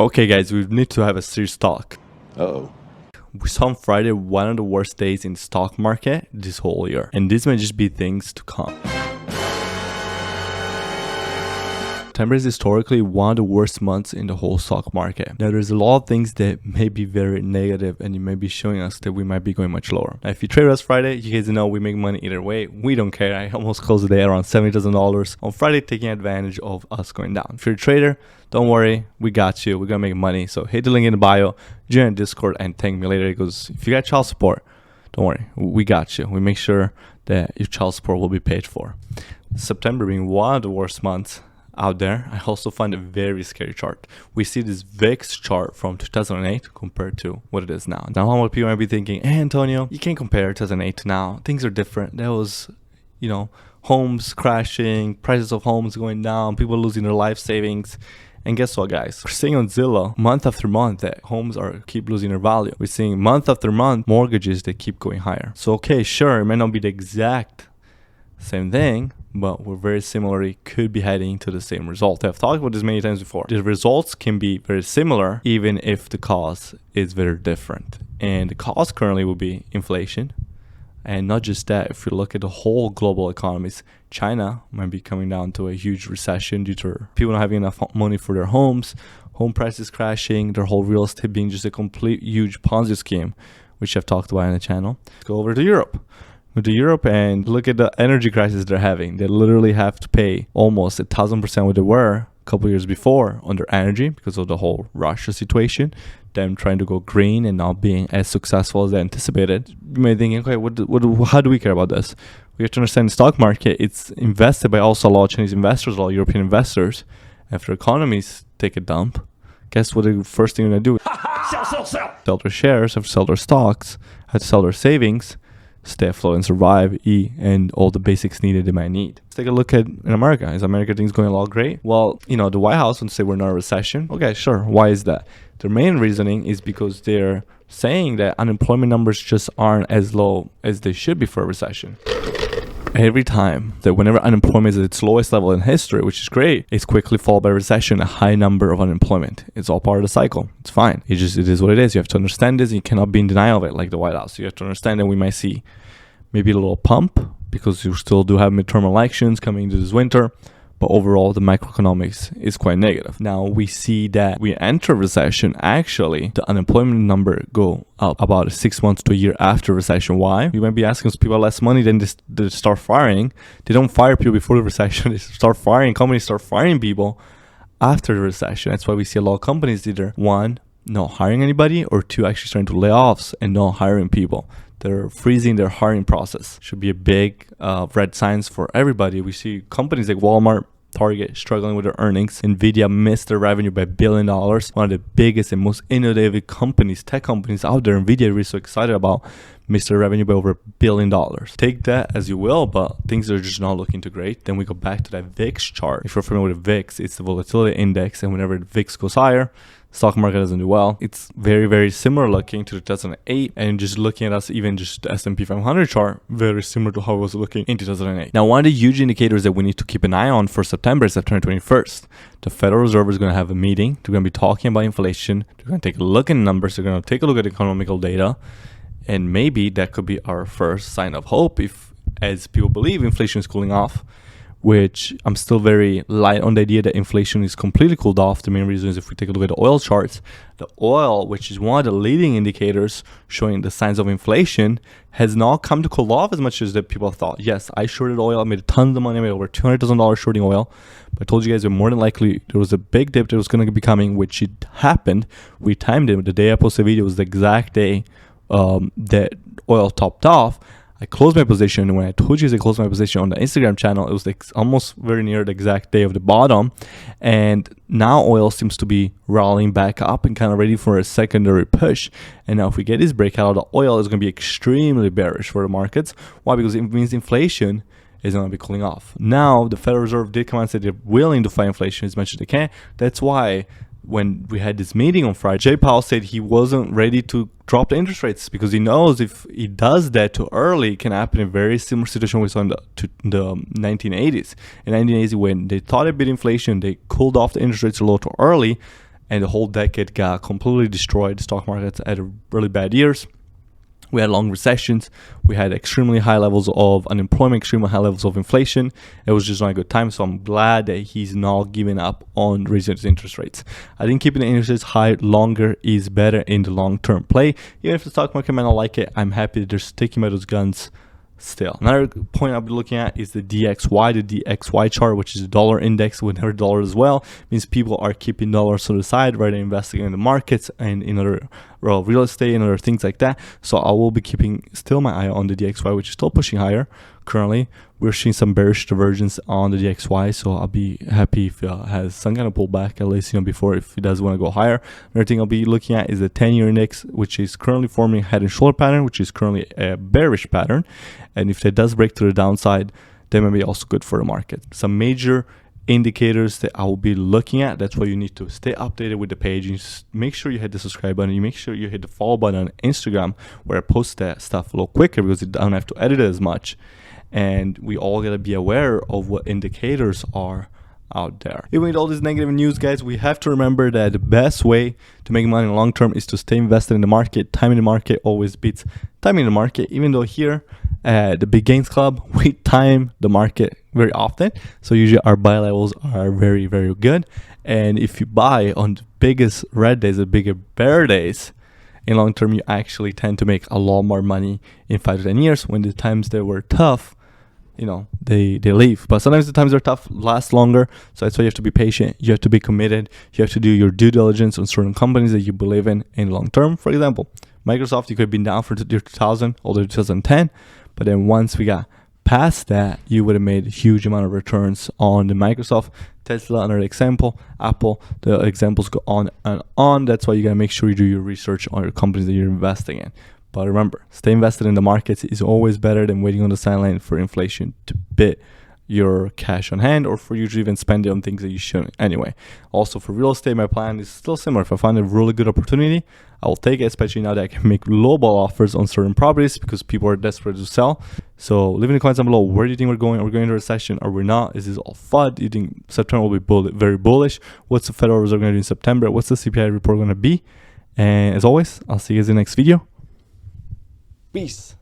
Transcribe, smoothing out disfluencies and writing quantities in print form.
Okay guys, we need to have a serious talk. Uh-oh. We saw on Friday one of the worst days in the stock market this whole year. And this may just be things to come. September is historically one of the worst months in the whole stock market. Now there's a lot of things that may be very negative and it may be showing us that we might be going much lower. Now if you trade us Friday, you guys know we make money either way. We don't care. I almost closed the day around $70,000 on Friday, taking advantage of us going down. If you're a trader, don't worry, we got you. We're gonna make money. So hit the link in the bio, join Discord, and thank me later. Because if you got child support, don't worry, we got you. We make sure that your child support will be paid for. September being one of the worst months out there, I also find a very scary chart. We see this VIX chart from 2008 compared to what it is now. Now, a lot of people might be thinking, hey, Antonio, you can't compare 2008 to now. Things are different. That was, homes crashing, prices of homes going down, people losing their life savings. And guess what, guys? We're seeing on Zillow month after month that homes keep losing their value. We're seeing month after month mortgages that keep going higher. So, okay, sure, it might not be the exact same thing, but we're very similarly could be heading to the same result. I've talked about this many times before. The results can be very similar even if the cause is very different. And the cause currently will be inflation. And not just that, if you look at the whole global economies, China might be coming down to a huge recession due to people not having enough money for their homes, home prices crashing, their whole real estate being just a complete huge Ponzi scheme, which I've talked about on the channel. Let's go over to Europe. Go to Europe and look at the energy crisis they're having. They literally have to pay almost 1,000% what they were a couple years before on their energy because of the whole Russia situation, them trying to go green and not being as successful as they anticipated. You may think, okay, how do we care about this? We have to understand the stock market, it's invested by also a lot of Chinese investors, a lot of European investors. After economies take a dump, guess what the first thing they're going to do? Sell their shares, have to sell their stocks, have to sell their savings, stay afloat and survive, eat, and all the basics needed they might need. Let's take a look at in America. Is America things going a lot great? Well, the White House would say we're not in a recession. Okay, sure. Why is that? Their main reasoning is because they're saying that unemployment numbers just aren't as low as they should be for a recession. Every time that whenever unemployment is at its lowest level in history, which is great, it's quickly followed by recession, a high number of unemployment. It's all part of the cycle. It's fine. It is what it is. You have to understand this. And you cannot be in denial of it like the White House. You have to understand that we might see maybe a little pump because you still do have midterm elections coming into this winter. But overall, the macroeconomics is quite negative. Now, we see that we enter recession, actually, the unemployment number go up about 6 months to a year after recession. Why? You might be asking, people have less money, then they start firing. They don't fire people before the recession. They start firing. Companies start firing people after the recession. That's why we see a lot of companies either, one, not hiring anybody, or two, actually starting to lay offs and not hiring people. They're freezing their hiring process. Should be a big red signs for everybody. We see companies like Walmart, Target struggling with their earnings. Nvidia missed their revenue by $1 billion. One of the biggest and most innovative companies, tech companies out there. Nvidia we're so excited about missed their revenue by over $1 billion. Take that as you will, but things are just not looking too great. Then we go back to that VIX chart. If you're familiar with VIX, it's the volatility index, and whenever the VIX goes higher, stock market doesn't do well. It's very, very similar looking to 2008, and just looking at us, even just the S&P 500 chart, very similar to how it was looking in 2008. Now, one of the huge indicators that we need to keep an eye on for September is September 21st. The Federal Reserve is going to have a meeting. They're going to be talking about inflation. They're going to take a look at numbers. They're going to take a look at economical data, and maybe that could be our first sign of hope if, as people believe, inflation is cooling off, which I'm still very light on the idea that inflation is completely cooled off. The main reason is if we take a look at the oil charts, the oil, which is one of the leading indicators showing the signs of inflation, has not come to cool off as much as that people thought. Yes, I shorted oil. I made tons of money. I made over $200,000 shorting oil. But I told you guys that more than likely there was a big dip that was going to be coming, which it happened. We timed it. The day I posted the video was the exact day that oil topped off. I closed my position, and when I told you I closed my position on the Instagram channel, it was like almost very near the exact day of the bottom. And now oil seems to be rallying back up and kind of ready for a secondary push. And now if we get this breakout, the oil is going to be extremely bearish for the markets. Why? Because it means inflation is going to be cooling off. Now, the Federal Reserve did come out and say they're willing to fight inflation as much as they can. That's why when we had this meeting on Friday, Jay Powell said he wasn't ready to drop the interest rates because he knows if he does that too early, it can happen in a very similar situation we saw in the 1980s. In 1980s, when they thought it beat inflation, they cooled off the interest rates a little too early, and the whole decade got completely destroyed. The stock markets had really bad years. We had long recessions. We had extremely high levels of unemployment, extremely high levels of inflation. It was just not a good time. So I'm glad that he's not giving up on raising his interest rates. I think keeping the interest rates high longer is better in the long-term play. Even if the stock market might not like it, I'm happy that they're sticking by those guns still. Another point I'll be looking at is the DXY chart, which is the dollar index with their dollar as well. It means people are keeping dollars on the side rather than investing in the markets and in other real estate and other things like that. So I will be keeping still my eye on the DXY, which is still pushing higher. Currently, we're seeing some bearish divergence on the DXY, so I'll be happy if it has some kind of pullback, at least before, if it does want to go higher. Another thing I'll be looking at is the 10-year index, which is currently forming a head and shoulder pattern, which is currently a bearish pattern. And if that does break to the downside, that may be also good for the market. Some major indicators that I will be looking at. That's why you need to stay updated with the page. You make sure you hit the subscribe button. You make sure you hit the follow button on Instagram, where I post that stuff a little quicker because I don't have to edit it as much. And we all got to be aware of what indicators are out there. Even with all this negative news, guys, we have to remember that the best way to make money in the long term is to stay invested in the market. Time in the market always beats timing the market, even though here at the Big Gains Club, we time the market very often. So usually our buy levels are very, very good. And if you buy on the biggest red days, the bigger bear days, in long term, you actually tend to make a lot more money in 5 to 10 years. When the times they were tough, they leave. But sometimes the times are tough last longer. So that's why you have to be patient. You have to be committed. You have to do your due diligence on certain companies that you believe in long term. For example, Microsoft, you could have been down for the year 2000, all the 2010. But then once we got past that, you would have made a huge amount of returns on the Microsoft. Tesla, another example. Apple, the examples go on and on. That's why you got to make sure you do your research on your companies that you're investing in. But remember, stay invested in the markets is always better than waiting on the sideline for inflation to bit your cash on hand, or for you to even spend it on things that you shouldn't. Anyway, also for real estate, my plan is still similar. If I find a really good opportunity, I will take it, especially now that I can make lowball offers on certain properties because people are desperate to sell. So leave in the comments down below, where do you think we're going? Are we going into a recession? Are we not? Is this all FUD? Do you think September will be very bullish? What's the Federal Reserve going to do in September? What's the CPI report going to be? And as always, I'll see you guys in the next video. Peace.